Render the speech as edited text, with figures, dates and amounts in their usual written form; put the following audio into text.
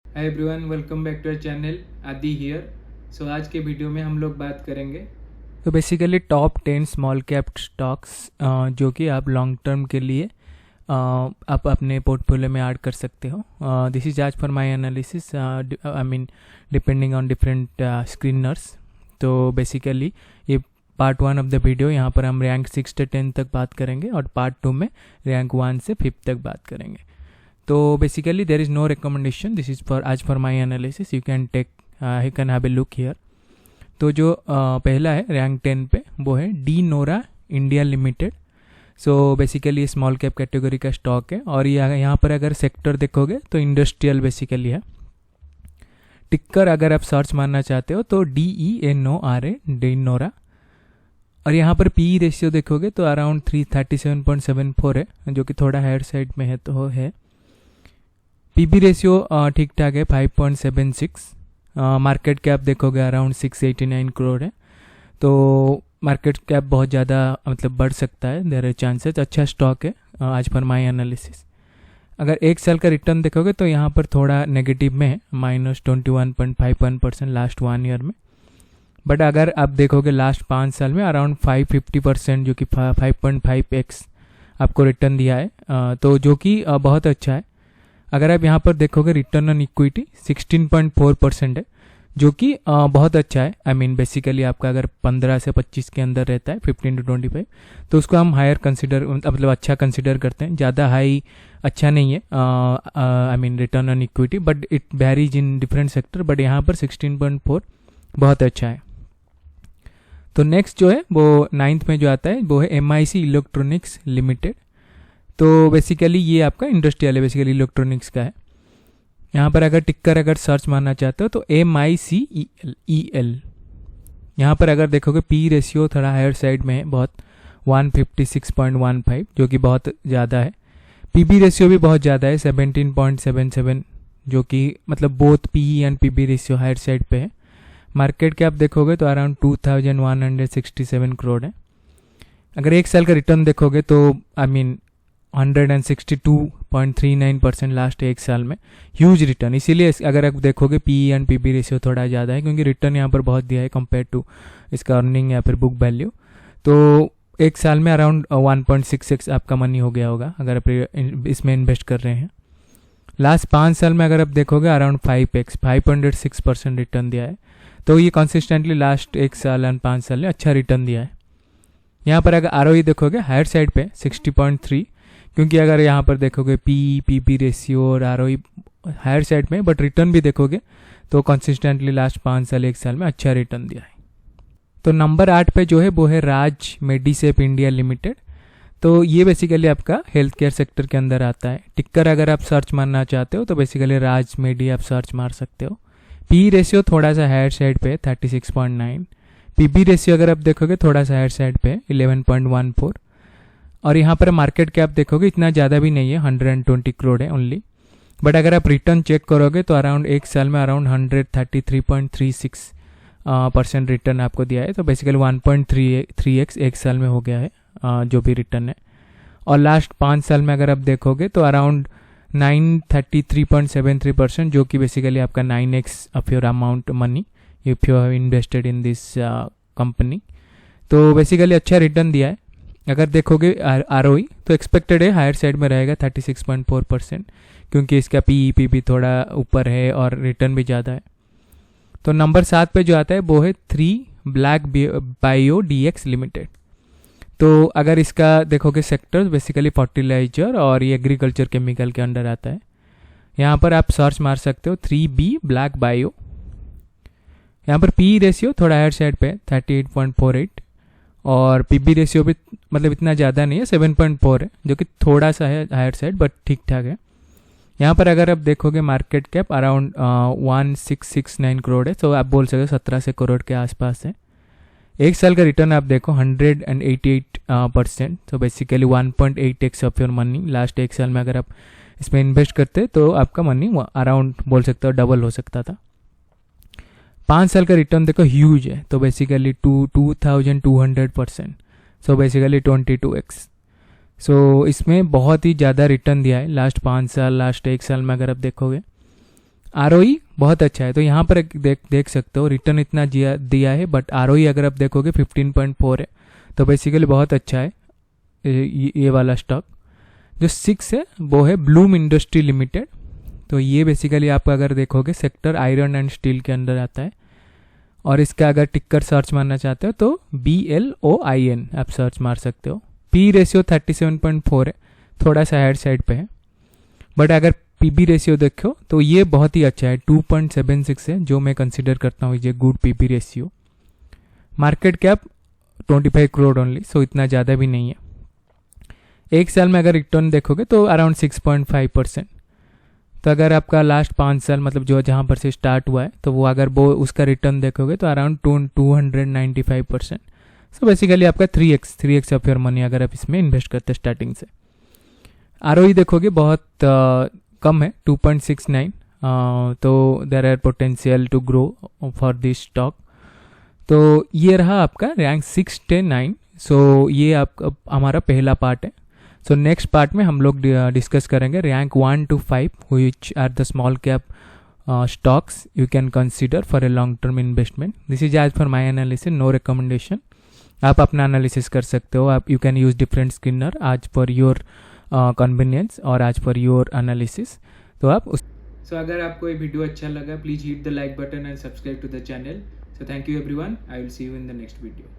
Hi everyone, welcome back to our channel Aadi here. So आज के video में हम लोग बात करेंगे तो basically top 10 small cap stocks जो कि आप लॉन्ग टर्म के लिए आप अपने पोर्टफोलियो में ऐड कर सकते हो। This is as for my analysis, I mean depending on different screeners. तो बेसिकली ये पार्ट 1 ऑफ द वीडियो, यहाँ पर हम रैंक 6 से 10 तक बात करेंगे और पार्ट 2 में रैंक 1 से 5 तक बात करेंगे। तो basically there is no recommendation, this is for आज for my analysis, you can have a look here. तो जो पहला है रैंक 10 पे, वो है De Nora India Limited. So basically ये स्मॉल कैप कैटेगरी का स्टॉक है और ये यहाँ पर अगर सेक्टर देखोगे तो इंडस्ट्रियल बेसिकली है। टिक्कर अगर आप सर्च मारना चाहते हो तो DENORA, डी नोरा। और यहाँ पर पी रेशियो देखोगे तो अराउंड 337.74 है, जो कि थोड़ा हायर साइड में है तो है। पीबी रेशियो ठीक ठाक है 5.76। मार्केट कैप देखोगे अराउंड 689 करोड़ है। तो मार्केट कैप बहुत ज़्यादा मतलब बढ़ सकता है, देयर आर चांसेस। अच्छा स्टॉक है आज पर माई एनालिसिस। अगर एक साल का रिटर्न देखोगे तो यहाँ पर थोड़ा नेगेटिव में है, -21.51% लास्ट 1 ईयर में। बट अगर आप देखोगे लास्ट 5 साल में अराउंड 550%, जो कि 5.5x आपको रिटर्न दिया है, तो जो कि बहुत अच्छा है। अगर आप यहाँ पर देखोगे रिटर्न ऑन इक्विटी 16.4% है, जो कि बहुत अच्छा है। आई मीन बेसिकली आपका अगर 15 से 25 के अंदर रहता है, 15 to 25, तो उसको हम हायर कंसिडर मतलब अच्छा कंसिडर करते हैं। ज़्यादा हाई अच्छा नहीं है I mean return on equity, but it varies in different sector. But यहाँ पर 16.4 बहुत अच्छा है। तो नेक्स्ट जो है वो 9th में जो आता है वो है MIC इलेक्ट्रॉनिक्स लिमिटेड। तो बेसिकली ये आपका इंडस्ट्रियल है, बेसिकली इलेक्ट्रॉनिक्स का है। यहाँ पर अगर टिक्कर अगर सर्च मारना चाहते हो तो MICEL। यहाँ पर अगर देखोगे पी रेशियो थोड़ा हायर साइड में है, बहुत 156.15, जो कि बहुत ज़्यादा है। पीबी रेशियो भी बहुत ज़्यादा है 17.77, जो कि मतलब both PE and PB ratio higher side पे है। मार्केट कैप देखोगे तो अराउंड 2167 करोड़ है। अगर एक साल का रिटर्न देखोगे तो आई मीन 162.39% लास्ट एक साल में, ह्यूज रिटर्न। इसीलिए अगर आप देखोगे पी एंड पीबी रेशियो थोड़ा ज़्यादा है, क्योंकि रिटर्न यहाँ पर बहुत दिया है कंपेयर टू इसका अर्निंग या फिर बुक वैल्यू। तो एक साल में अराउंड 1.66 आपका मनी हो गया होगा अगर आप इसमें इन्वेस्ट कर रहे हैं। लास्ट 5 साल में अगर आप देखोगे अराउंड 5x 506% रिटर्न दिया है। तो ये कंसिस्टेंटली लास्ट एक साल एंड 5 साल में अच्छा रिटर्न दिया है। यहाँ पर अगर ROE देखोगे हायर साइड पे 60.3, क्योंकि अगर यहाँ पर देखोगे पीबी रेशियो और ROE हायर साइड में, बट रिटर्न भी देखोगे तो कंसिस्टेंटली लास्ट 5 साल एक साल में अच्छा रिटर्न दिया है। तो नंबर 8 पे जो है वो है राज मेडिसेप इंडिया लिमिटेड। तो ये बेसिकली आपका हेल्थ केयर सेक्टर के अंदर आता है। टिक्कर अगर आप सर्च मारना चाहते हो तो बेसिकली राज मेडी आप सर्च मार सकते हो। पी रेशियो थोड़ा सा हायर साइड पे 36.9। पीबी रेशियो अगर आप देखोगे थोड़ा सा हायर साइड पे 11.14। और यहाँ पर मार्केट कैप देखोगे इतना ज़्यादा भी नहीं है, 120 करोड़ है ओनली। बट अगर आप रिटर्न चेक करोगे तो अराउंड एक साल में अराउंड 133.36% रिटर्न आपको दिया है। तो बेसिकली 1.3x एक साल में हो गया है जो भी रिटर्न है। और लास्ट 5 साल में अगर आप देखोगे तो अराउंड 933.73%, जो कि बेसिकली आपका 9x of your amount money if you have invested in this company. तो बेसिकली अच्छा रिटर्न दिया है। अगर देखोगे ROE तो एक्सपेक्टेड है हायर साइड में रहेगा 36.4%, क्योंकि इसका PEP भी थोड़ा ऊपर है और रिटर्न भी ज़्यादा है। तो नंबर 7 पे जो आता है वो है 3 ब्लैक बायो DX लिमिटेड। तो अगर इसका देखोगे सेक्टर बेसिकली फर्टिलाइजर और ये एग्रीकल्चर केमिकल के अंडर आता है। यहाँ पर आप सर्च मार सकते हो 3B ब्लैक बायो। यहाँ पर पी रेशियो थोड़ा हायर साइड पे 38.48 और पीबी रेशियो भी मतलब इतना ज़्यादा नहीं है 7.4 है, जो कि थोड़ा सा है हायर साइड बट ठीक ठाक है। यहाँ पर अगर आप देखोगे मार्केट कैप अराउंड 1669 करोड़ है। तो आप बोल सकते हो 17 से करोड़ के आसपास है। एक साल का रिटर्न आप देखो 188%। तो basically 1.8x of your money last एक साल में अगर आप इसमें इन्वेस्ट करते तो आपका मनी अराउंड बोल सकते हो डबल हो सकता था। 5 साल का रिटर्न देखो ह्यूज है, तो बेसिकली 2200%। So basically 22x। सो इसमें बहुत ही ज़्यादा रिटर्न दिया है लास्ट 5 साल लास्ट एक साल में अगर आप देखोगे। ROE बहुत अच्छा है। तो यहाँ पर देख सकते हो रिटर्न इतना दिया है, बट ROE अगर आप देखोगे 15.4 है, तो बेसिकली बहुत अच्छा है ये वाला स्टॉक। जो 6 है वो है ब्लूम इंडस्ट्री लिमिटेड। तो ये बेसिकली आप अगर देखोगे सेक्टर आयरन एंड स्टील के अंदर आता है, और इसका अगर टिक्कर सर्च मारना चाहते हो तो BLOIN आप सर्च मार सकते हो। P रेशियो 37.4 है, थोड़ा सा हायर साइड पे है, बट अगर PB रेशियो देखो तो ये बहुत ही अच्छा है, 2.76 है, जो मैं कंसिडर करता हूँ ये गुड PB रेशियो। Market cap 25 crore only, so इतना ज़्यादा भी नहीं है। एक साल में अगर रिटर्न देखोगे तो अराउंड 6.5%। तो अगर आपका लास्ट 5 साल मतलब जो जहाँ पर से स्टार्ट हुआ है, तो वो अगर वो उसका रिटर्न देखोगे तो अराउंड 295%। सो बेसिकली आपका 3x ऑफ योर मनी अगर आप इसमें इन्वेस्ट करते हैं स्टार्टिंग से। ROE देखोगे बहुत कम है, 2.69। तो there are potential to grow for this stock. तो ये रहा आपका रैंक 6 से 9। सो ये आपका हमारा पहला पार्ट है। सो नेक्स्ट पार्ट में हम लोग डिस्कस करेंगे rank 1 to 5 which are the small cap stocks you can consider for a long term investment. This is as for my analysis, no recommendation. आप अपना एनालिसिस कर सकते हो, आप you can use different Skinner आज per your convenience और आज per your analysis. तो आप उस अगर आपको ये वीडियो अच्छा लगा please hit the like button and subscribe to the channel. So thank you everyone, I will see you in the next video.